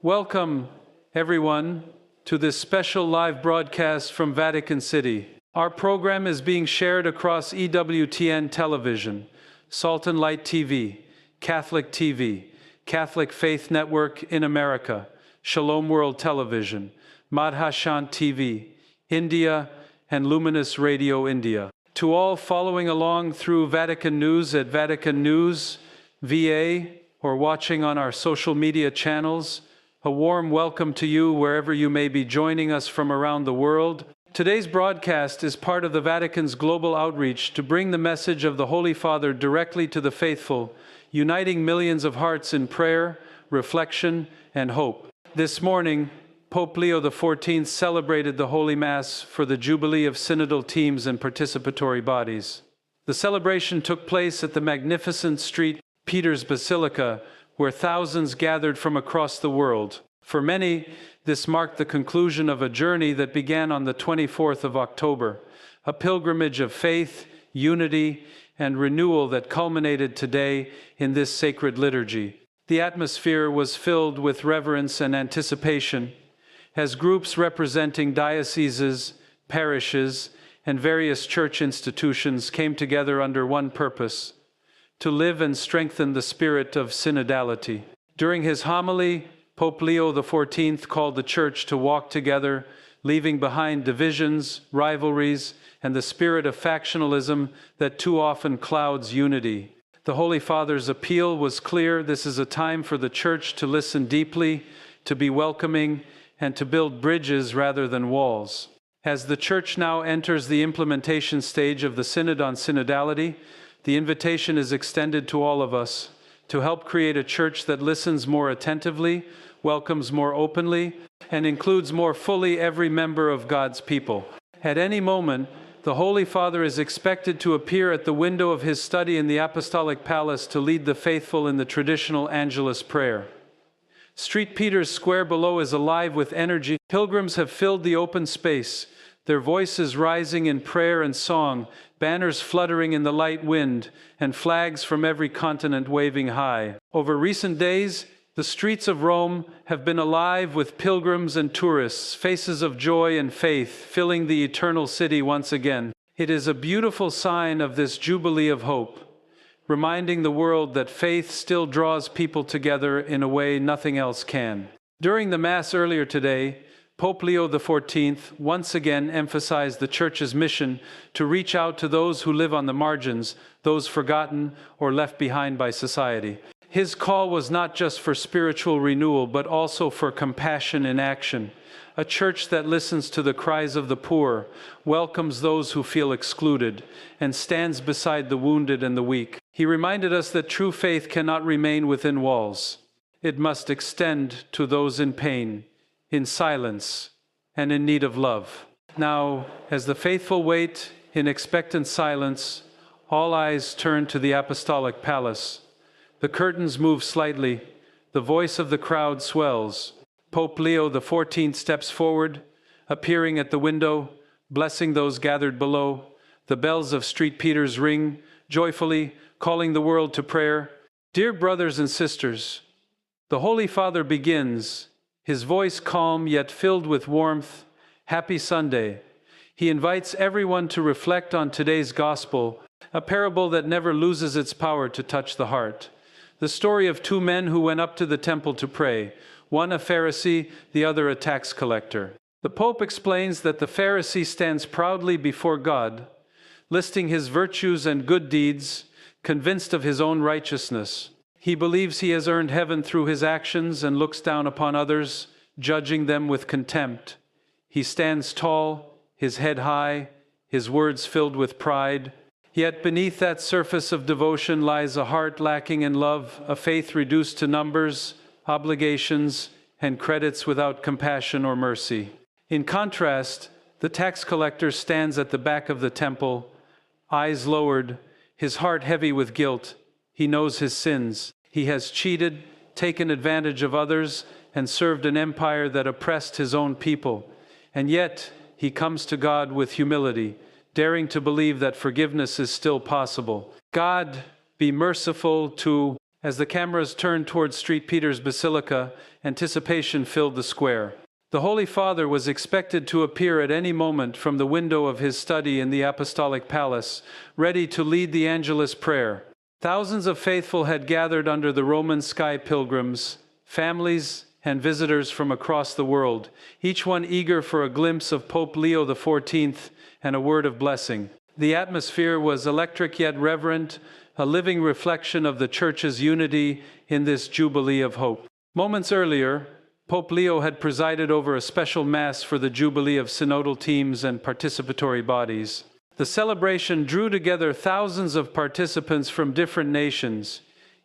Welcome, everyone, to this special live broadcast from Vatican City. Our program is being shared across EWTN Television, Salt and Light TV, Catholic Faith Network in America, Shalom World Television, Madhushan TV, India, and Luminous Radio India. To all following along through Vatican News at Vatican News, VA, or watching on our social media channels, a warm welcome to you wherever you may be joining us from around the world. Today's broadcast is part of the Vatican's global outreach to bring the message of the Holy Father directly to the faithful, uniting millions of hearts in prayer, reflection, and hope. This morning, Pope Leo XIV celebrated the Holy Mass for the Jubilee of Synodal teams and participatory bodies. The celebration took place at the magnificent St. Peter's Basilica, where thousands gathered from across the world. For many, this marked the conclusion of a journey that began on the 24th of October, a pilgrimage of faith, unity, and renewal that culminated today in this sacred liturgy. The atmosphere was filled with reverence and anticipation as groups representing dioceses, parishes, and various church institutions came together under one purpose: to live and strengthen the spirit of synodality. During his homily, Pope Leo XIV called the Church to walk together, leaving behind divisions, rivalries, and the spirit of factionalism that too often clouds unity. The Holy Father's appeal was clear: this is a time for the Church to listen deeply, to be welcoming, and to build bridges rather than walls. As the Church now enters the implementation stage of the Synod on Synodality, the invitation is extended to all of us to help create a church that listens more attentively, welcomes more openly, and includes more fully every member of God's people. At any moment, the Holy Father is expected to appear at the window of his study in the Apostolic Palace to lead the faithful in the traditional Angelus Prayer. St. Peter's Square below is alive with energy. Pilgrims have filled the open space, their voices rising in prayer and song, banners fluttering in the light wind, and flags from every continent waving high. Over recent days, the streets of Rome have been alive with pilgrims and tourists, faces of joy and faith filling the eternal city once again. It is a beautiful sign of this Jubilee of hope, reminding the world that faith still draws people together in a way nothing else can. During the Mass earlier today, Pope Leo XIV once again emphasized the Church's mission to reach out to those who live on the margins, those forgotten or left behind by society. His call was not just for spiritual renewal, but also for compassion in action. A church that listens to the cries of the poor, welcomes those who feel excluded, and stands beside the wounded and the weak. He reminded us that true faith cannot remain within walls. It must extend to those in pain, in silence, and in need of love. Now, as the faithful wait in expectant silence, all eyes turn to the Apostolic Palace. The curtains move slightly, the voice of the crowd swells. Pope Leo XIV steps forward, appearing at the window, blessing those gathered below. The bells of St. Peter's ring, joyfully calling the world to prayer. Dear brothers and sisters, the Holy Father begins, his voice calm yet filled with warmth. Happy Sunday. He invites everyone to reflect on today's gospel, a parable that never loses its power to touch the heart. The story of two men who went up to the temple to pray, one a Pharisee, the other a tax collector. The Pope explains that the Pharisee stands proudly before God, listing his virtues and good deeds, convinced of his own righteousness. He believes he has earned heaven through his actions and looks down upon others, judging them with contempt. He stands tall, his head high, his words filled with pride. Yet beneath that surface of devotion lies a heart lacking in love, a faith reduced to numbers, obligations, and credits without compassion or mercy. In contrast, the tax collector stands at the back of the temple, eyes lowered, his heart heavy with guilt. He knows his sins. He has cheated, taken advantage of others, and served an empire that oppressed his own people. And yet, he comes to God with humility, daring to believe that forgiveness is still possible. God, be merciful to As the cameras turned towards St. Peter's Basilica, anticipation filled the square. The Holy Father was expected to appear at any moment from the window of his study in the Apostolic Palace, ready to lead the Angelus Prayer. Thousands of faithful had gathered under the Roman sky pilgrims, families and visitors from across the world, each one eager for a glimpse of Pope Leo XIV and a word of blessing. The atmosphere was electric yet reverent, a living reflection of the Church's unity in this Jubilee of hope. Moments earlier, Pope Leo had presided over a special Mass for the Jubilee of Synodal teams and participatory bodies. The celebration drew together thousands of participants from different nations,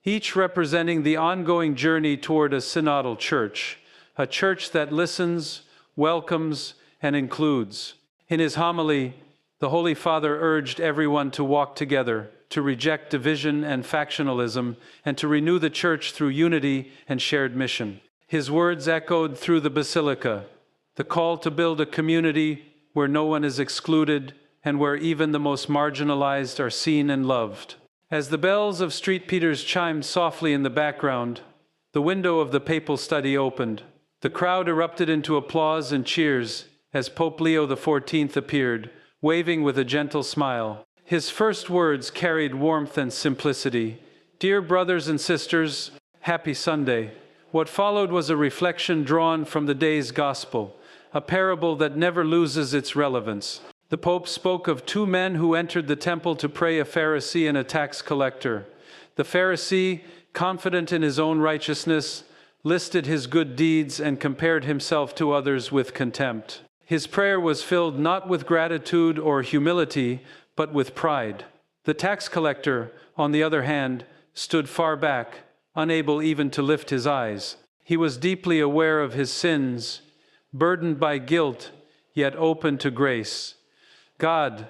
each representing the ongoing journey toward a synodal church, a church that listens, welcomes, and includes. In his homily, the Holy Father urged everyone to walk together, to reject division and factionalism, and to renew the Church through unity and shared mission. His words echoed through the Basilica, the call to build a community where no one is excluded and where even the most marginalized are seen and loved. As the bells of St. Peter's chimed softly in the background, the window of the papal study opened. The crowd erupted into applause and cheers as Pope Leo XIV appeared, waving with a gentle smile. His first words carried warmth and simplicity. "Dear brothers and sisters, happy Sunday." What followed was a reflection drawn from the day's gospel, a parable that never loses its relevance. The Pope spoke of two men who entered the temple to pray, a Pharisee and a tax collector. The Pharisee, confident in his own righteousness, listed his good deeds and compared himself to others with contempt. His prayer was filled not with gratitude or humility, but with pride. The tax collector, on the other hand, stood far back, unable even to lift his eyes. He was deeply aware of his sins, burdened by guilt, yet open to grace. "God,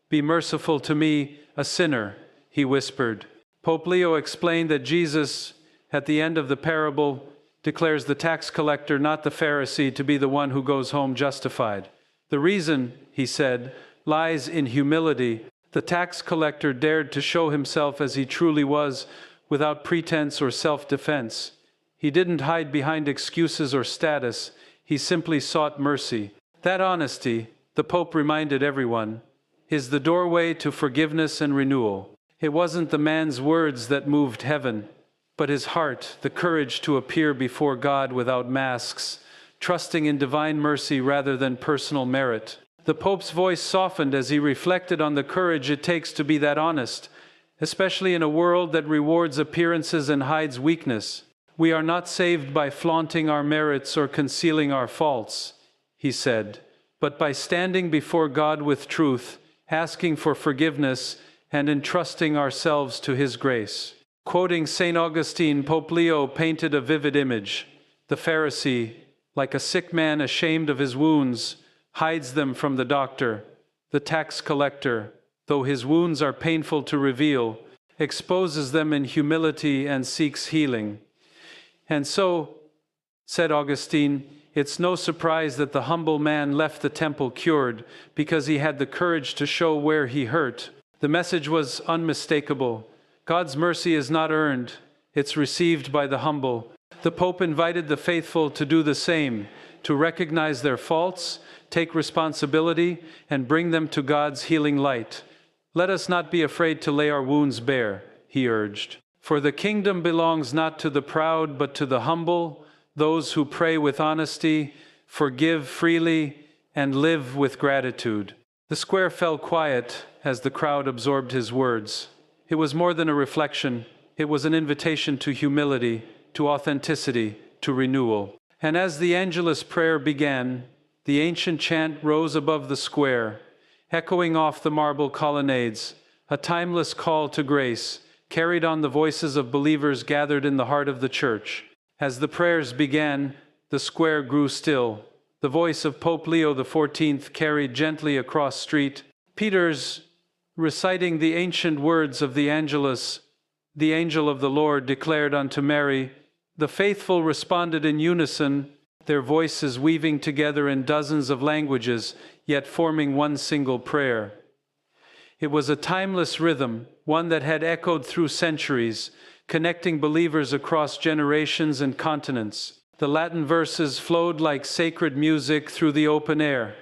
be merciful to me, a sinner," he whispered. Pope Leo explained that Jesus, at the end of the parable, declares the tax collector, not the Pharisee, to be the one who goes home justified. The reason, he said, lies in humility. The tax collector dared to show himself as he truly was, without pretense or self-defense. He didn't hide behind excuses or status. He simply sought mercy. That honesty, the Pope reminded everyone, is the doorway to forgiveness and renewal. It wasn't the man's words that moved heaven, but his heart, the courage to appear before God without masks, trusting in divine mercy rather than personal merit. The Pope's voice softened as he reflected on the courage it takes to be that honest, especially in a world that rewards appearances and hides weakness. "We are not saved by flaunting our merits or concealing our faults," he said, "but by standing before God with truth, asking for forgiveness, and entrusting ourselves to His grace." Quoting St. Augustine, Pope Leo painted a vivid image. The Pharisee, like a sick man ashamed of his wounds, hides them from the doctor. The tax collector, though his wounds are painful to reveal, exposes them in humility and seeks healing. And so, said Augustine, it's no surprise that the humble man left the temple cured, because he had the courage to show where he hurt. The message was unmistakable. God's mercy is not earned, it's received by the humble. The Pope invited the faithful to do the same, to recognize their faults, take responsibility, and bring them to God's healing light. "Let us not be afraid to lay our wounds bare," he urged. "For the kingdom belongs not to the proud, but to the humble, those who pray with honesty, forgive freely, and live with gratitude." The square fell quiet as the crowd absorbed his words. It was more than a reflection. It was an invitation to humility, to authenticity, to renewal. And as the Angelus Prayer began, the ancient chant rose above the square, echoing off the marble colonnades, a timeless call to grace, carried on the voices of believers gathered in the heart of the Church. As the prayers began, the square grew still. The voice of Pope Leo XIV carried gently across St. Peter's, reciting the ancient words of the Angelus. "The angel of the Lord declared unto Mary." The faithful responded in unison, their voices weaving together in dozens of languages, yet forming one single prayer. It was a timeless rhythm, one that had echoed through centuries, connecting believers across generations and continents. The Latin verses flowed like sacred music through the open air.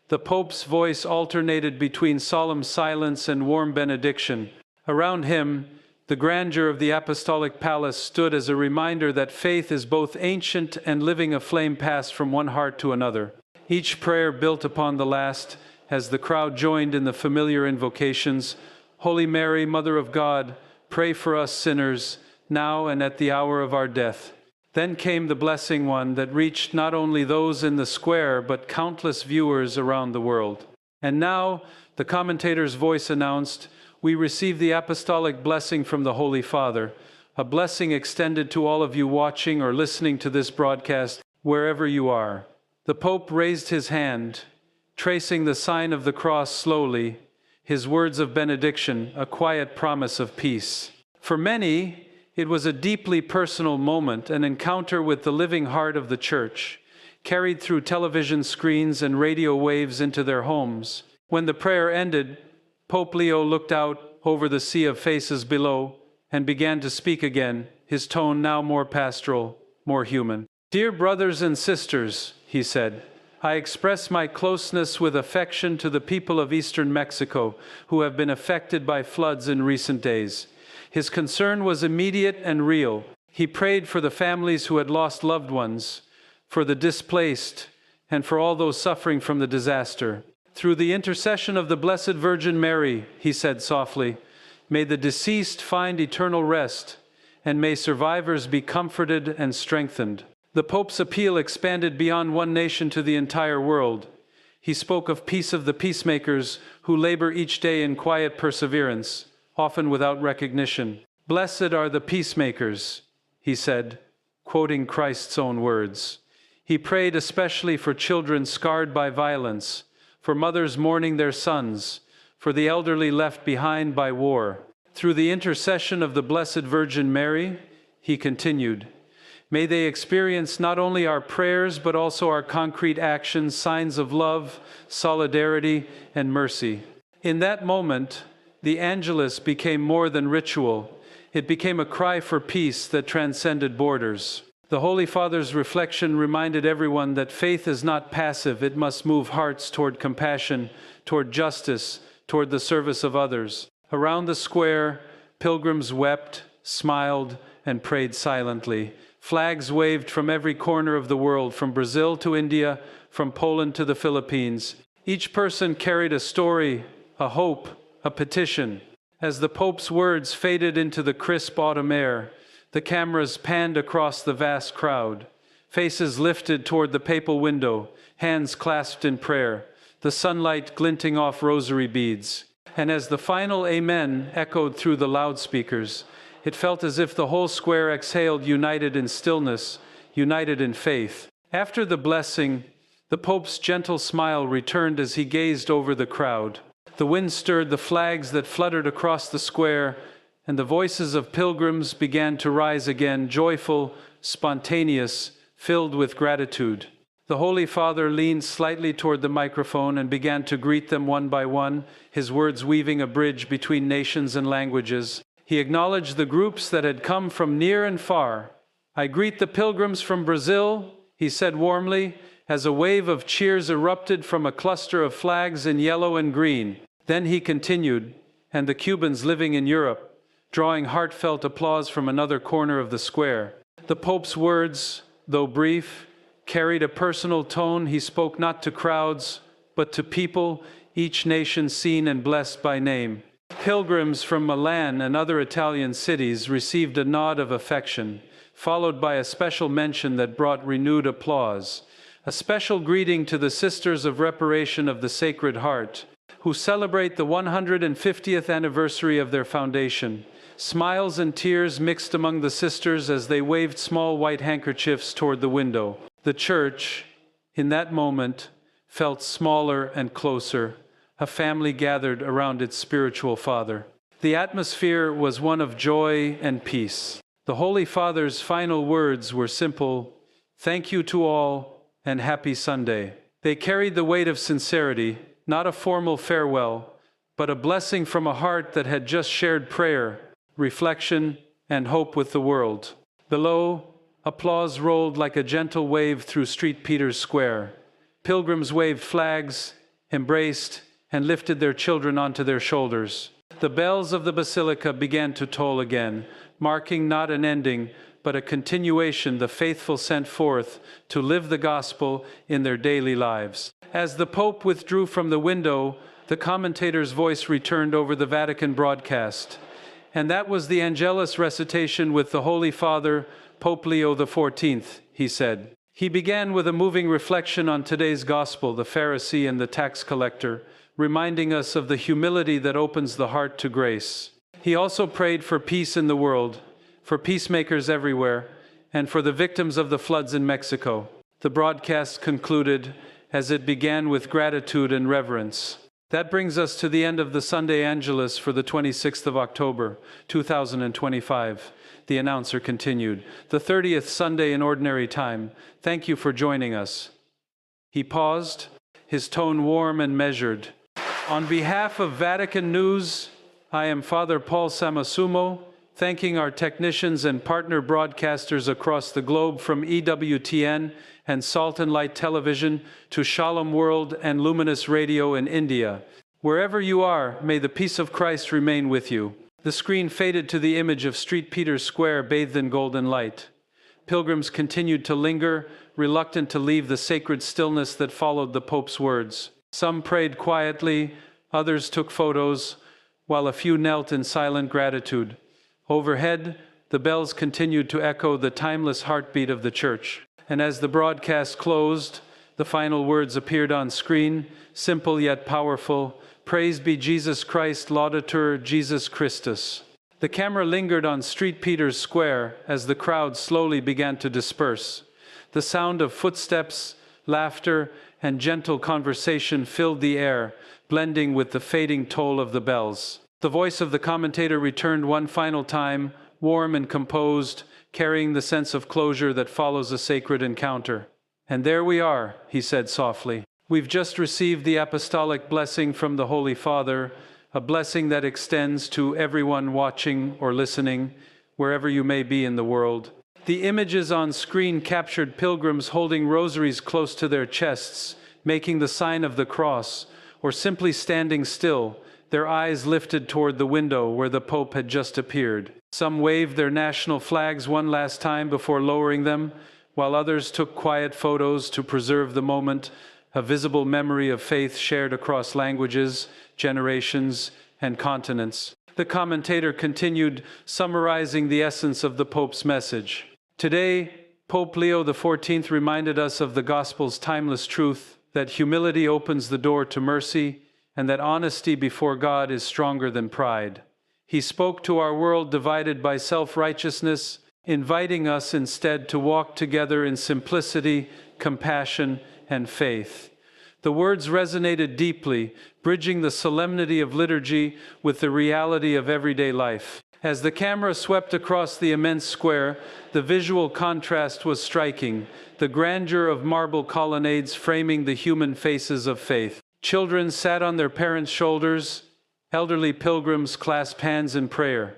The Pope's voice alternated between solemn silence and warm benediction. Around him, the grandeur of the Apostolic Palace stood as a reminder that faith is both ancient and living, a flame passed from one heart to another. Each prayer built upon the last, as the crowd joined in the familiar invocations, Holy Mary, Mother of God, pray for us sinners, now and at the hour of our death. Then came the blessing one that reached not only those in the square, but countless viewers around the world. And now, the commentator's voice announced, we receive the apostolic blessing from the Holy Father, a blessing extended to all of you watching or listening to this broadcast, wherever you are. The Pope raised his hand, tracing the sign of the cross slowly, his words of benediction, a quiet promise of peace. For many, it was a deeply personal moment, an encounter with the living heart of the Church, carried through television screens and radio waves into their homes. When the prayer ended, Pope Leo looked out over the sea of faces below and began to speak again, his tone now more pastoral, more human. Dear brothers and sisters, he said, I express my closeness with affection to the people of eastern Mexico who have been affected by floods in recent days. His concern was immediate and real. He prayed for the families who had lost loved ones, for the displaced, and for all those suffering from the disaster. Through the intercession of the Blessed Virgin Mary, he said softly, may the deceased find eternal rest, and may survivors be comforted and strengthened. The Pope's appeal expanded beyond one nation to the entire world. He spoke of peace of the peacemakers who labor each day in quiet perseverance, often without recognition. Blessed are the peacemakers, he said, quoting Christ's own words. He prayed especially for children scarred by violence, for mothers mourning their sons, for the elderly left behind by war. Through the intercession of the Blessed Virgin Mary, he continued, may they experience not only our prayers but also our concrete actions, signs of love, solidarity, and mercy. In that moment, the Angelus became more than ritual. It became a cry for peace that transcended borders. The Holy Father's reflection reminded everyone that faith is not passive. It must move hearts toward compassion, toward justice, toward the service of others. Around the square, pilgrims wept, smiled, and prayed silently. Flags waved from every corner of the world, from Brazil to India, from Poland to the Philippines. Each person carried a story, a hope, a petition. As the Pope's words faded into the crisp autumn air, the cameras panned across the vast crowd. Faces lifted toward the papal window, hands clasped in prayer, the sunlight glinting off rosary beads. And as the final Amen echoed through the loudspeakers, it felt as if the whole square exhaled, united in stillness, united in faith. After the blessing, the Pope's gentle smile returned as he gazed over the crowd. The wind stirred the flags that fluttered across the square, and the voices of pilgrims began to rise again, joyful, spontaneous, filled with gratitude. The Holy Father leaned slightly toward the microphone and began to greet them one by one, his words weaving a bridge between nations and languages. He acknowledged the groups that had come from near and far. I greet the pilgrims from Brazil, he said warmly, as a wave of cheers erupted from a cluster of flags in yellow and green. Then he continued, and the Cubans living in Europe, drawing heartfelt applause from another corner of the square. The Pope's words, though brief, carried a personal tone. He spoke not to crowds, but to people, each nation seen and blessed by name. Pilgrims from Milan and other Italian cities received a nod of affection, followed by a special mention that brought renewed applause. A special greeting to the Sisters of Reparation of the Sacred Heart, who celebrate the 150th anniversary of their foundation. Smiles and tears mixed among the sisters as they waved small white handkerchiefs toward the window. The Church, in that moment, felt smaller and closer, a family gathered around its spiritual father. The atmosphere was one of joy and peace. The Holy Father's final words were simple, "Thank you to all, and happy Sunday." They carried the weight of sincerity, not a formal farewell, but a blessing from a heart that had just shared prayer, reflection, and hope with the world. Below, applause rolled like a gentle wave through St. Peter's Square. Pilgrims waved flags, embraced, and lifted their children onto their shoulders. The bells of the basilica began to toll again, marking not an ending, but a continuation, the faithful sent forth to live the gospel in their daily lives. As the Pope withdrew from the window, the commentator's voice returned over the Vatican broadcast. And that was the Angelus recitation with the Holy Father, Pope Leo XIV, he said. He began with a moving reflection on today's gospel, the Pharisee and the tax collector, reminding us of the humility that opens the heart to grace. He also prayed for peace in the world, for peacemakers everywhere, and for the victims of the floods in Mexico. The broadcast concluded as it began with gratitude and reverence. That brings us to the end of the Sunday Angelus for the 26th of October, 2025. The announcer continued. The 30th Sunday in Ordinary Time. Thank you for joining us. He paused, his tone warm and measured. On behalf of Vatican News, I am Father Paul Samasumo, thanking our technicians and partner broadcasters across the globe from EWTN and Salt and Light Television to Shalom World and Luminous Radio in India. Wherever you are, may the peace of Christ remain with you. The screen faded to the image of St. Peter's Square bathed in golden light. Pilgrims continued to linger, reluctant to leave the sacred stillness that followed the Pope's words. Some prayed quietly, others took photos, while a few knelt in silent gratitude. Overhead, the bells continued to echo the timeless heartbeat of the Church. And as the broadcast closed, the final words appeared on screen, simple yet powerful. Praise be Jesus Christ, Laudetur Jesus Christus. The camera lingered on St. Peter's Square as the crowd slowly began to disperse. The sound of footsteps, laughter, and gentle conversation filled the air, blending with the fading toll of the bells. The voice of the commentator returned one final time, warm and composed, carrying the sense of closure that follows a sacred encounter. And there we are, he said softly. We've just received the apostolic blessing from the Holy Father, a blessing that extends to everyone watching or listening, wherever you may be in the world. The images on screen captured pilgrims holding rosaries close to their chests, making the sign of the cross, or simply standing still, their eyes lifted toward the window where the Pope had just appeared. Some waved their national flags one last time before lowering them, while others took quiet photos to preserve the moment, a visible memory of faith shared across languages, generations, and continents. The commentator continued, summarizing the essence of the Pope's message. Today, Pope Leo XIV reminded us of the Gospel's timeless truth, that humility opens the door to mercy, and that honesty before God is stronger than pride. He spoke to our world divided by self-righteousness, inviting us instead to walk together in simplicity, compassion, and faith. The words resonated deeply, bridging the solemnity of liturgy with the reality of everyday life. As the camera swept across the immense square, the visual contrast was striking, the grandeur of marble colonnades framing the human faces of faith. Children sat on their parents' shoulders, elderly pilgrims clasped hands in prayer.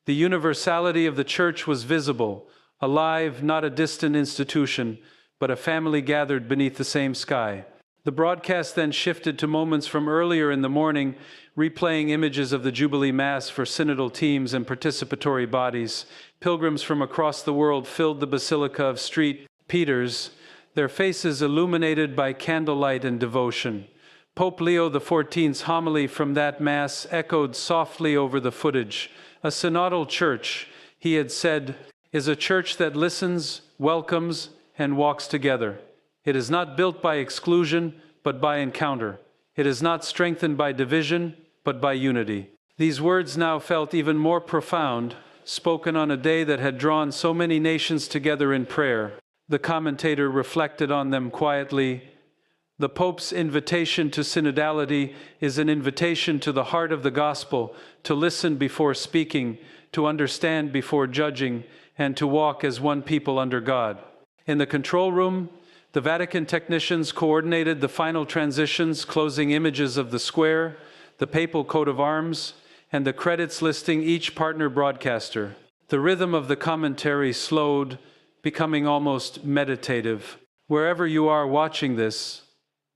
The universality of the Church was visible, alive, not a distant institution, but a family gathered beneath the same sky. The broadcast then shifted to moments from earlier in the morning, replaying images of the Jubilee Mass for synodal teams and participatory bodies. Pilgrims from across the world filled the Basilica of St. Peter's, their faces illuminated by candlelight and devotion. Pope Leo XIV's homily from that Mass echoed softly over the footage. A synodal church, he had said, is a church that listens, welcomes, and walks together. It is not built by exclusion, but by encounter. It is not strengthened by division, but by unity. These words now felt even more profound, spoken on a day that had drawn so many nations together in prayer. The commentator reflected on them quietly. The Pope's invitation to synodality is an invitation to the heart of the gospel, to listen before speaking, to understand before judging, and to walk as one people under God. In the control room, the Vatican technicians coordinated the final transitions, closing images of the square, the papal coat of arms, and the credits listing each partner broadcaster. The rhythm of the commentary slowed, becoming almost meditative. Wherever you are watching this,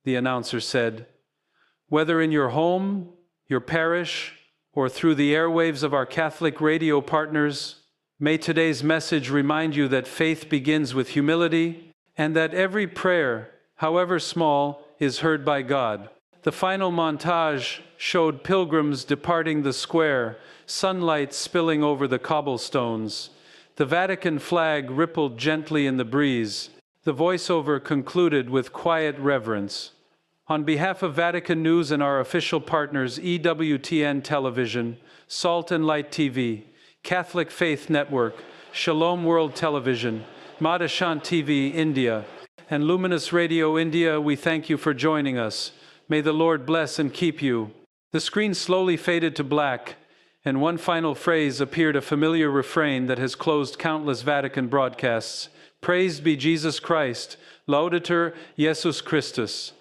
the announcer said, whether in your home, your parish, or through the airwaves of our Catholic radio partners, may today's message remind you that faith begins with humility and that every prayer, however small, is heard by God. The final montage showed pilgrims departing the square, sunlight spilling over the cobblestones. The Vatican flag rippled gently in the breeze. The voiceover concluded with quiet reverence. On behalf of Vatican News and our official partners, EWTN Television, Salt and Light TV, Catholic Faith Network, Shalom World Television, Madhushan TV India, and Luminous Radio India, we thank you for joining us. May the Lord bless and keep you. The screen slowly faded to black, and one final phrase appeared, a familiar refrain that has closed countless Vatican broadcasts. Praised be Jesus Christ, Laudetur Jesus Christus.